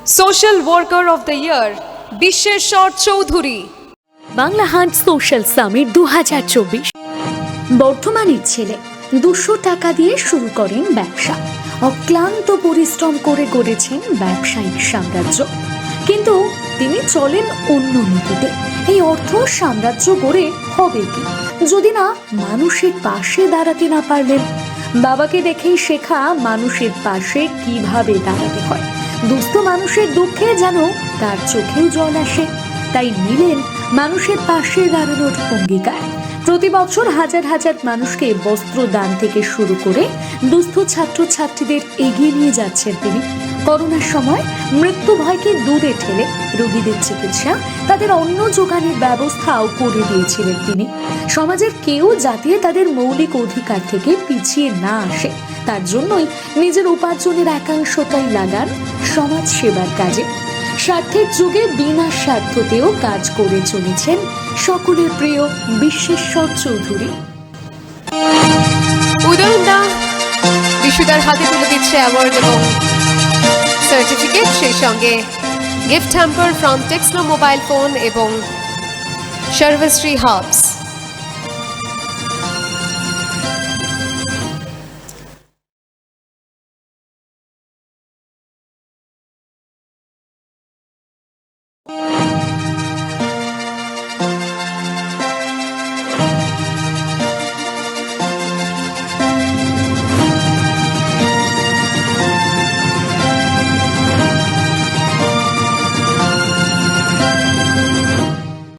Social worker of the year Bishweshwar Chowdhury. Bangla hunt social summit 2024। বর্ধমানের ছেলে 200 টাকা দিয়ে শুরু করেন ব্যবসা। অক্লান্ত পরিশ্রম করে গড়েছেন ব্যবসায়িক সাম্রাজ্য, কিন্তু তিনি চলেন অন্য নীতিতে। এই অর্থ সাম্রাজ্য গড়ে হবে কি যদি না মানুষের পাশে দাঁড়াতে না পারলেন? বাবাকে দেখেই শেখা মানুষের পাশে কিভাবে দাঁড়াতে হয়। দুস্থ মানুষের দুঃখে যেন তার চোখেও জল আসে, তাই নিলেন মানুষের পাশে দাঁড়ানোর অঙ্গীকার। প্রতি বছর হাজার হাজার মানুষকে বস্ত্র দান থেকে শুরু করে দুস্থ ছাত্রছাত্রীদের এগিয়ে নিয়ে যাচ্ছেন তিনি। করোনার সময় মৃত্যু ভয়কে দূরে ঠেলে রোগীদের চিকিৎসা, তাদের অন্ন যোগানের ব্যবস্থাও করে দিয়েছিলেন তিনি। সমাজের কেউ যাতে তাদের মৌলিক অধিকার থেকে পিছিয়ে না আসে, তার জন্যই নিজের উপার্জনের একাংশটাই লাগান সমাজ সেবার কাজে। স্বার্থের যুগে বিনা স্বার্থতেও কাজ করে চলেছেন সকলের প্রিয় বিশ্বেশ্বর চৌধুরী। উদয়নদা বিশুদার হাতে তুলে দিচ্ছে অ্যাওয়ার্ড এবং সার্টিফিকেট, সেই সঙ্গে gift hamper from Tecno mobile phone এবং সর্বশ্রী হাবস।